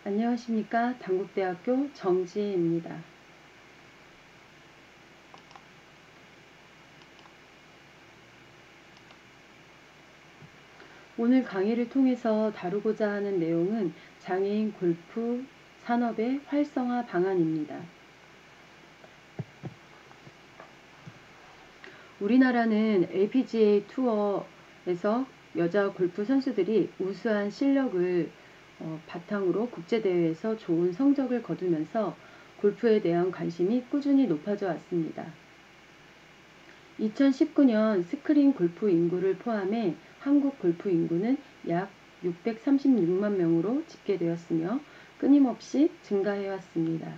안녕하십니까. 단국대학교 정지혜입니다. 오늘 강의를 통해서 다루고자 하는 내용은 장애인 골프 산업의 활성화 방안입니다. 우리나라는 LPGA 투어에서 여자 골프 선수들이 우수한 실력을 바탕으로 국제대회에서 좋은 성적을 거두면서 골프에 대한 관심이 꾸준히 높아져 왔습니다. 2019년 스크린 골프 인구를 포함해 한국 골프 인구는 약 636만 명으로 집계되었으며 끊임없이 증가해왔습니다.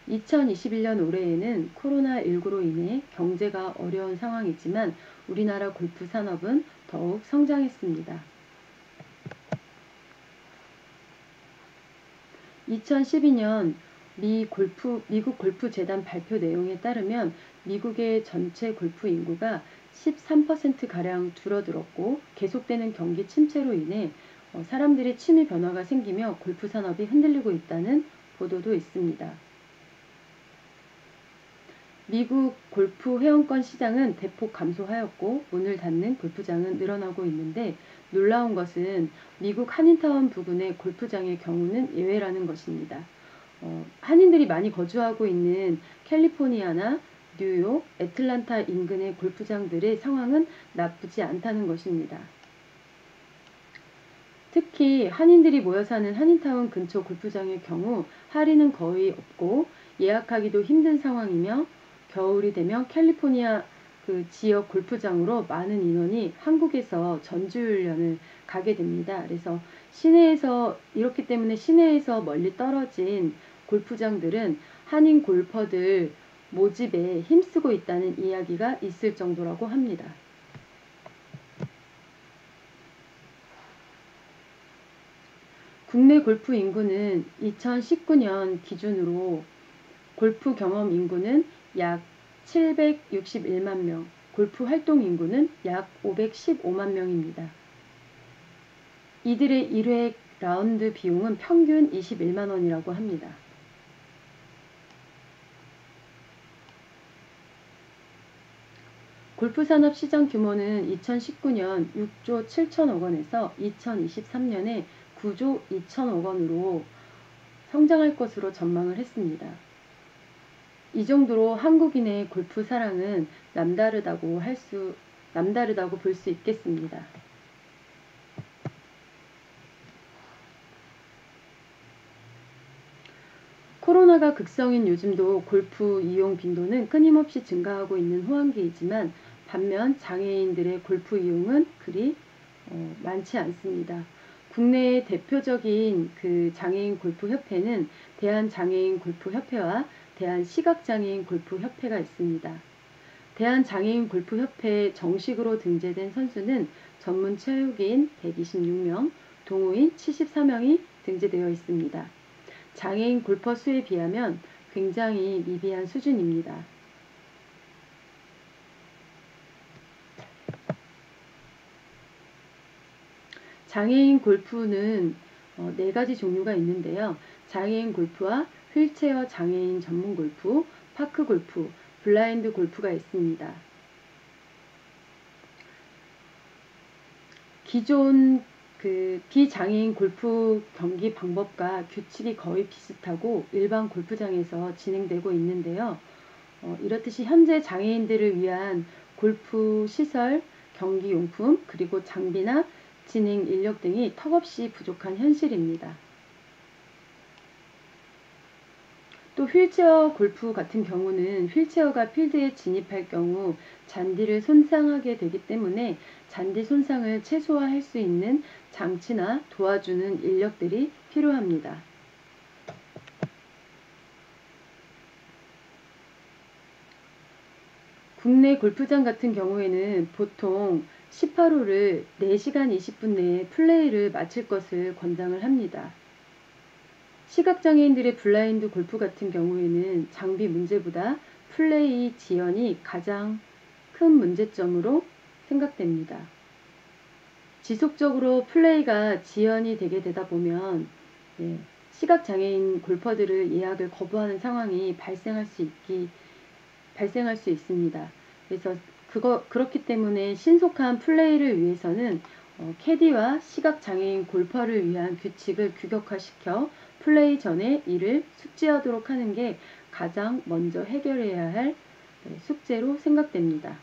2021년 올해에는 코로나19로 인해 경제가 어려운 상황이지만 우리나라 골프 산업은 더욱 성장했습니다. 2012년 미국 골프재단 발표 내용에 따르면 미국의 전체 골프 인구가 13%가량 줄어들었고 계속되는 경기 침체로 인해 사람들의 취미 변화가 생기며 골프 산업이 흔들리고 있다는 보도도 있습니다. 미국 골프 회원권 시장은 대폭 감소하였고 문을 닫는 골프장은 늘어나고 있는데 놀라운 것은 미국 한인타운 부근의 골프장의 경우는 예외라는 것입니다. 한인들이 많이 거주하고 있는 캘리포니아나 뉴욕, 애틀란타 인근의 골프장들의 상황은 나쁘지 않다는 것입니다. 특히 한인들이 모여 사는 한인타운 근처 골프장의 경우 할인은 거의 없고 예약하기도 힘든 상황이며 겨울이 되면 캘리포니아 그 지역 골프장으로 많은 인원이 한국에서 전주훈련을 가게 됩니다. 그래서 이렇기 때문에 시내에서 멀리 떨어진 골프장들은 한인 골퍼들 모집에 힘쓰고 있다는 이야기가 있을 정도라고 합니다. 국내 골프 인구는 2019년 기준으로 골프 경험 인구는 약 761만 명, 골프 활동 인구는 약 515만 명입니다. 이들의 1회 라운드 비용은 평균 21만 원이라고 합니다. 골프 산업 시장 규모는 2019년 6조 7천억 원에서 2023년에 9조 2천억 원으로 성장할 것으로 전망을 했습니다. 이 정도로 한국인의 골프 사랑은 남다르다고 볼 수 있겠습니다. 코로나가 극성인 요즘도 골프 이용 빈도는 끊임없이 증가하고 있는 호황기이지만 반면 장애인들의 골프 이용은 그리 많지 않습니다. 국내의 대표적인 그 장애인 골프 협회는 대한장애인 골프 협회와 대한시각장애인 골프 협회가 있습니다. 대한장애인 골프 협회에 정식으로 등재된 선수는 전문 체육인 126명, 동호인 74명이 등재되어 있습니다. 장애인 골퍼 수에 비하면 굉장히 미비한 수준입니다. 장애인 골프는 4가지 종류가 있는데요. 장애인 골프와 휠체어 장애인 전문 골프, 파크 골프, 블라인드 골프가 있습니다. 기존 비장애인 골프 경기 방법과 규칙이 거의 비슷하고 일반 골프장에서 진행되고 있는데요. 이렇듯이 현재 장애인들을 위한 골프 시설, 경기 용품, 그리고 장비나 진행 인력 등이 턱없이 부족한 현실입니다. 또 휠체어 골프 같은 경우는 휠체어가 필드에 진입할 경우 잔디를 손상하게 되기 때문에 잔디 손상을 최소화할 수 있는 장치나 도와주는 인력들이 필요합니다. 국내 골프장 같은 경우에는 보통 18홀을 4시간 20분 내에 플레이를 마칠 것을 권장을 합니다. 시각장애인들의 블라인드 골프 같은 경우에는 장비 문제보다 플레이 지연이 가장 큰 문제점으로 생각됩니다. 지속적으로 플레이가 지연이 되게 되다 보면 시각장애인 골퍼들을 예약을 거부하는 상황이 발생할 수 있습니다. 그래서 그렇기 때문에 신속한 플레이를 위해서는 캐디와 시각장애인 골퍼를 위한 규칙을 규격화시켜 플레이 전에 이를 숙지하도록 하는 게 가장 먼저 해결해야 할 숙제로 생각됩니다.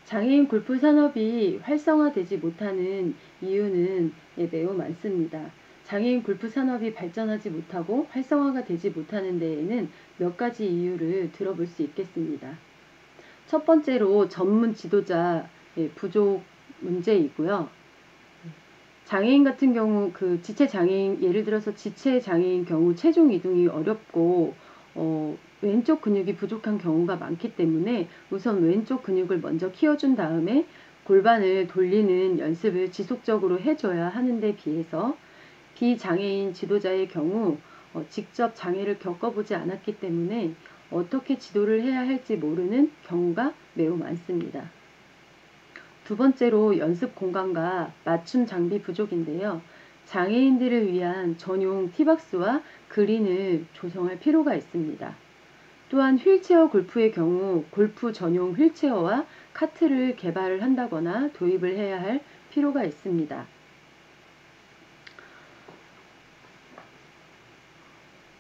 장애인 골프 산업이 활성화되지 못하는 이유는 매우 많습니다. 장애인 골프 산업이 발전하지 못하고 활성화가 되지 못하는 데에는 몇 가지 이유를 들어볼 수 있겠습니다. 첫 번째로 전문 지도자 부족 문제이고요. 장애인 같은 경우 예를 들어서 지체 장애인 경우 체중 이동이 어렵고 왼쪽 근육이 부족한 경우가 많기 때문에 우선 왼쪽 근육을 먼저 키워준 다음에 골반을 돌리는 연습을 지속적으로 해줘야 하는데 비해서 비장애인 지도자의 경우 직접 장애를 겪어보지 않았기 때문에 어떻게 지도를 해야 할지 모르는 경우가 매우 많습니다. 두 번째로 연습 공간과 맞춤 장비 부족인데요. 장애인들을 위한 전용 티박스와 그린을 조성할 필요가 있습니다. 또한 휠체어 골프의 경우 골프 전용 휠체어와 카트를 개발을 한다거나 도입을 해야 할 필요가 있습니다.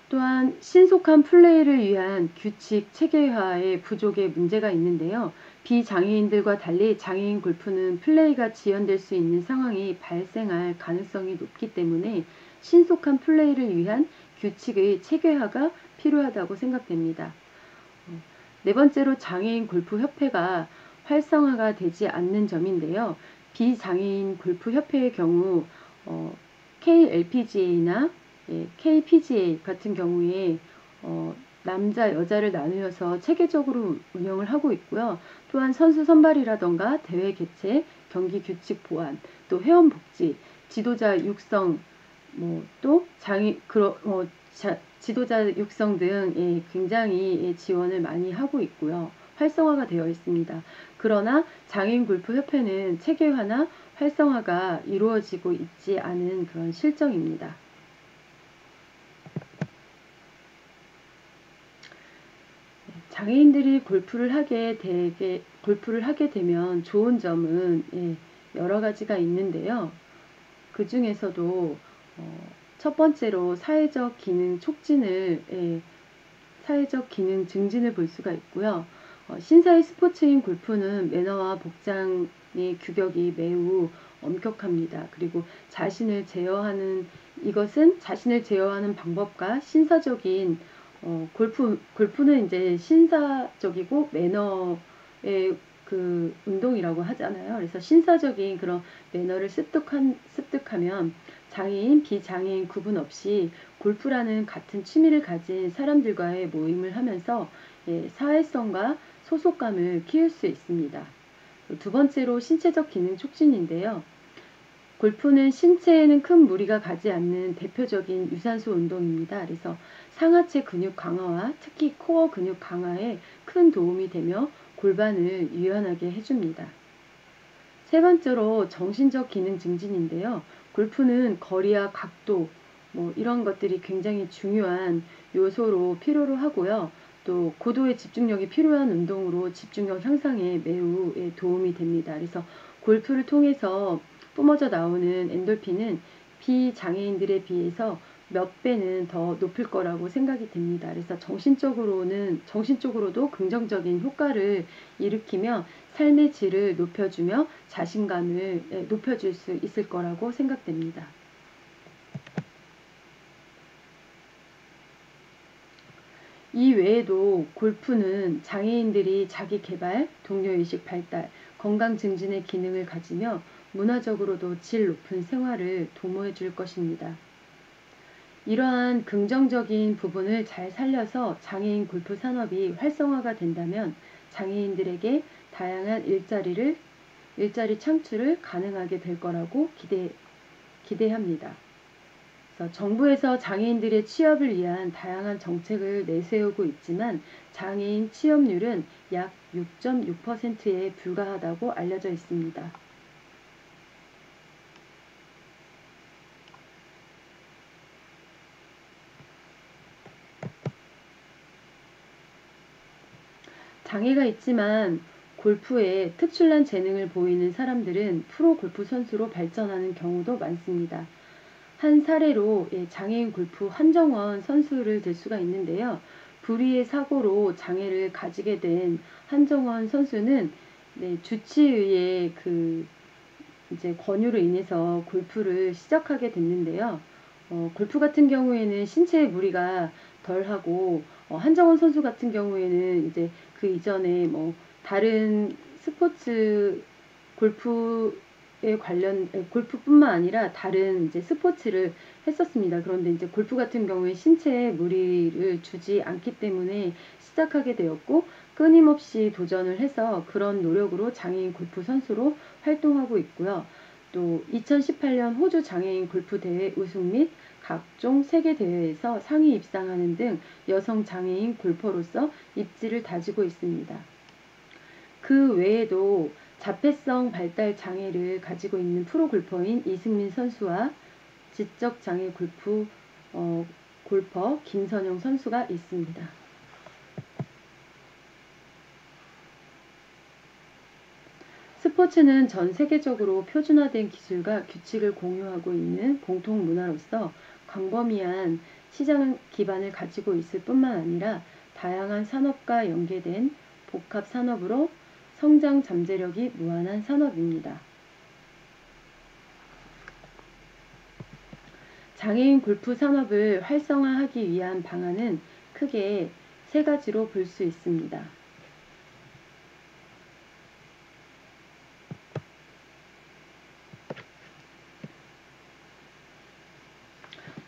또한 신속한 플레이를 위한 규칙 체계화의 부족의 문제가 있는데요. 비장애인들과 달리 장애인 골프는 플레이가 지연될 수 있는 상황이 발생할 가능성이 높기 때문에 신속한 플레이를 위한 규칙의 체계화가 필요하다고 생각됩니다. 네 번째로 장애인 골프 협회가 활성화가 되지 않는 점인데요. 비장애인 골프 협회의 경우 KLPGA나 KPGA 같은 경우에 남자 여자를 나누어서 체계적으로 운영을 하고 있고요. 또한 선수 선발이라던가 대회 개최, 경기 규칙 보완, 또 회원 복지, 지도자 육성, 지도자 육성 등 굉장히 지원을 많이 하고 있고요. 활성화가 되어 있습니다. 그러나 장애인 골프 협회는 체계화나 활성화가 이루어지고 있지 않은 그런 실정입니다. 장애인들이 골프를 하게 되면 좋은 점은 여러 가지가 있는데요. 그 중에서도 첫 번째로 사회적 기능 증진을 볼 수가 있고요. 신사의 스포츠인 골프는 매너와 복장의 규격이 매우 엄격합니다. 그리고 자신을 제어하는 방법과 신사적인 골프는 이제 신사적이고 매너의 그 운동이라고 하잖아요. 그래서 신사적인 그런 매너를 습득하면 장애인, 비장애인 구분 없이 골프라는 같은 취미를 가진 사람들과의 모임을 하면서 사회성과 소속감을 키울 수 있습니다. 두 번째로 신체적 기능 촉진인데요. 골프는 신체에는 큰 무리가 가지 않는 대표적인 유산소 운동입니다. 그래서 상하체 근육 강화와 특히 코어 근육 강화에 큰 도움이 되며 골반을 유연하게 해줍니다. 세 번째로 정신적 기능 증진인데요. 골프는 거리와 각도 이런 것들이 굉장히 중요한 요소로 필요로 하고요. 또 고도의 집중력이 필요한 운동으로 집중력 향상에 매우 도움이 됩니다. 그래서 골프를 통해서 뿜어져 나오는 엔돌핀은 비장애인들에 비해서 몇 배는 더 높을 거라고 생각이 됩니다. 그래서 정신적으로도 긍정적인 효과를 일으키며 삶의 질을 높여주며 자신감을 높여줄 수 있을 거라고 생각됩니다. 이 외에도 골프는 장애인들이 자기 개발, 동료의식 발달, 건강 증진의 기능을 가지며 문화적으로도 질 높은 생활을 도모해 줄 것입니다. 이러한 긍정적인 부분을 잘 살려서 장애인 골프 산업이 활성화가 된다면 장애인들에게 다양한 일자리 창출을 가능하게 될 거라고 기대합니다. 그래서 정부에서 장애인들의 취업을 위한 다양한 정책을 내세우고 있지만 장애인 취업률은 약 6.6%에 불과하다고 알려져 있습니다. 장애가 있지만 골프에 특출난 재능을 보이는 사람들은 프로 골프 선수로 발전하는 경우도 많습니다. 한 사례로 장애인 골프 한정원 선수를 들 수가 있는데요. 불의의 사고로 장애를 가지게 된 한정원 선수는 주치의의 이제 권유로 인해서 골프를 시작하게 됐는데요. 골프 같은 경우에는 신체의 무리가 덜하고 한정원 선수 같은 경우에는 이제 그 이전에 뭐 다른 스포츠 골프에 관련 골프뿐만 아니라 다른 이제 스포츠를 했었습니다. 그런데 이제 골프 같은 경우에 신체에 무리를 주지 않기 때문에 시작하게 되었고 끊임없이 도전을 해서 그런 노력으로 장애인 골프 선수로 활동하고 있고요. 또 2018년 호주 장애인 골프 대회 우승 및 각종 세계 대회에서 상위 입상하는 등 여성 장애인 골퍼로서 입지를 다지고 있습니다. 그 외에도 자폐성 발달 장애를 가지고 있는 프로 골퍼인 이승민 선수와 지적 장애 골퍼 김선영 선수가 있습니다. 스포츠는 전 세계적으로 표준화된 기술과 규칙을 공유하고 있는 공통 문화로서 광범위한 시장 기반을 가지고 있을 뿐만 아니라 다양한 산업과 연계된 복합 산업으로 성장 잠재력이 무한한 산업입니다. 장애인 골프 산업을 활성화하기 위한 방안은 크게 세 가지로 볼 수 있습니다.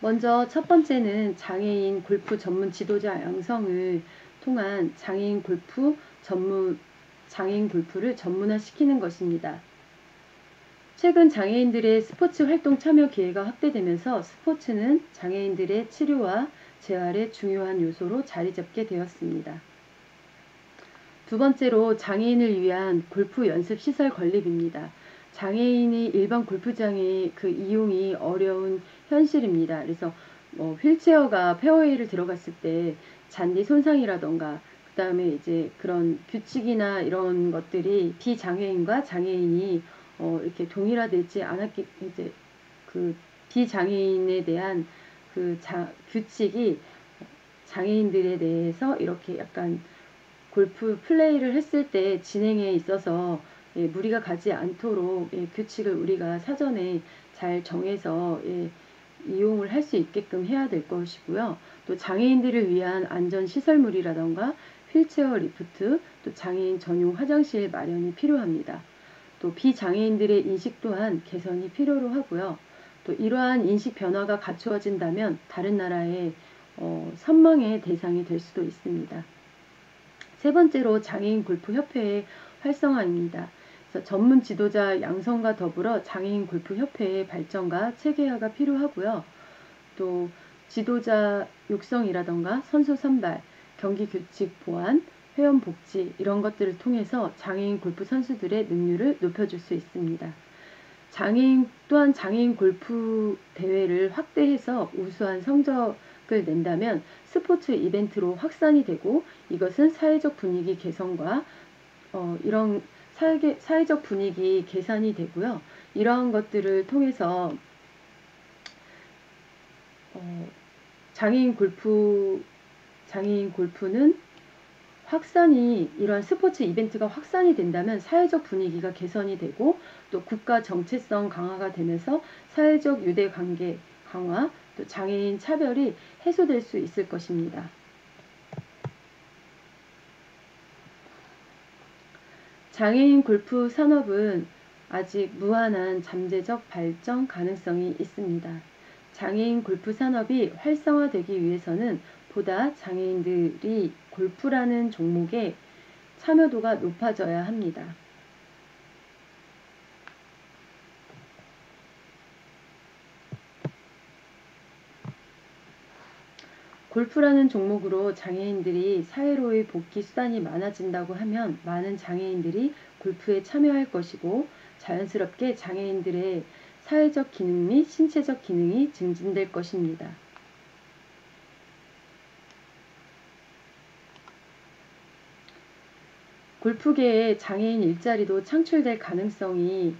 먼저 첫 번째는 장애인 골프 전문 지도자 양성을 통한 장애인 골프를 전문화시키는 것입니다. 최근 장애인들의 스포츠 활동 참여 기회가 확대되면서 스포츠는 장애인들의 치료와 재활의 중요한 요소로 자리 잡게 되었습니다. 두 번째로 장애인을 위한 골프 연습 시설 건립입니다. 장애인이 일반 골프장의 이용이 어려운 현실입니다. 그래서 휠체어가 페어웨이를 들어갔을 때 잔디 손상이라던가 그 다음에 이제 그런 규칙이나 이런 것들이 비장애인과 장애인이 이렇게 동일화되지 않았기 이제 비장애인에 대한 규칙이 장애인들에 대해서 이렇게 약간 골프 플레이를 했을 때 진행에 있어서 무리가 가지 않도록 규칙을 우리가 사전에 잘 정해서 이용을 할 수 있게끔 해야 될 것이고요. 또 장애인들을 위한 안전시설물이라던가 휠체어 리프트, 또 장애인 전용 화장실 마련이 필요합니다. 또 비장애인들의 인식 또한 개선이 필요로 하고요. 또 이러한 인식 변화가 갖추어진다면 다른 나라의 선망의 대상이 될 수도 있습니다. 세 번째로 장애인 골프협회의 활성화입니다. 그래서 전문 지도자 양성과 더불어 장애인 골프협회의 발전과 체계화가 필요하고요. 또 지도자 육성이라던가 선수 선발, 경기 규칙 보완, 회원 복지 이런 것들을 통해서 장애인 골프 선수들의 능률을 높여줄 수 있습니다. 또한 장애인 골프 대회를 확대해서 우수한 성적을 낸다면 스포츠 이벤트로 확산이 되고 이것은 사회적 분위기 개선과 이런 사회적 분위기 개선이 되고요. 이러한 것들을 통해서 장애인 골프는 이러한 스포츠 이벤트가 확산이 된다면 사회적 분위기가 개선이 되고 또 국가 정체성 강화가 되면서 사회적 유대관계 강화, 또 장애인 차별이 해소될 수 있을 것입니다. 장애인 골프 산업은 아직 무한한 잠재적 발전 가능성이 있습니다. 장애인 골프 산업이 활성화되기 위해서는 보다 장애인들이 골프라는 종목에 참여도가 높아져야 합니다. 골프라는 종목으로 장애인들이 사회로의 복귀 수단이 많아진다고 하면 많은 장애인들이 골프에 참여할 것이고 자연스럽게 장애인들의 사회적 기능 및 신체적 기능이 증진될 것입니다. 골프계에 장애인 일자리도 창출될 가능성이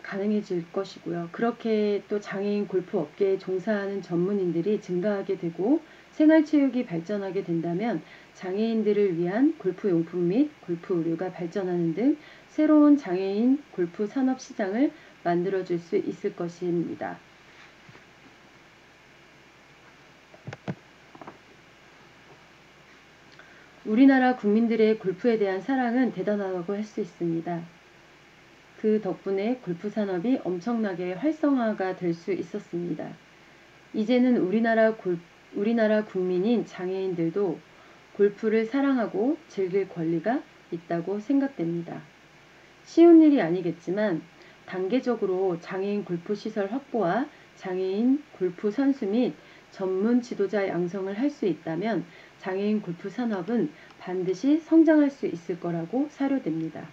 가능해질 것이고요. 그렇게 또 장애인 골프 업계에 종사하는 전문인들이 증가하게 되고 생활체육이 발전하게 된다면 장애인들을 위한 골프 용품 및 골프 의료가 발전하는 등 새로운 장애인 골프 산업 시장을 만들어줄 수 있을 것입니다. 우리나라 국민들의 골프에 대한 사랑은 대단하다고 할 수 있습니다. 그 덕분에 골프 산업이 엄청나게 활성화가 될 수 있었습니다. 이제는 우리나라 국민인 장애인들도 골프를 사랑하고 즐길 권리가 있다고 생각됩니다. 쉬운 일이 아니겠지만 단계적으로 장애인 골프 시설 확보와 장애인 골프 선수 및 전문 지도자 양성을 할 수 있다면 장애인 골프 산업은 반드시 성장할 수 있을 거라고 사료됩니다.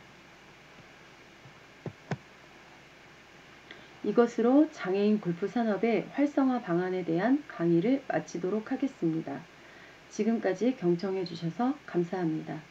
이것으로 장애인 골프 산업의 활성화 방안에 대한 강의를 마치도록 하겠습니다. 지금까지 경청해 주셔서 감사합니다.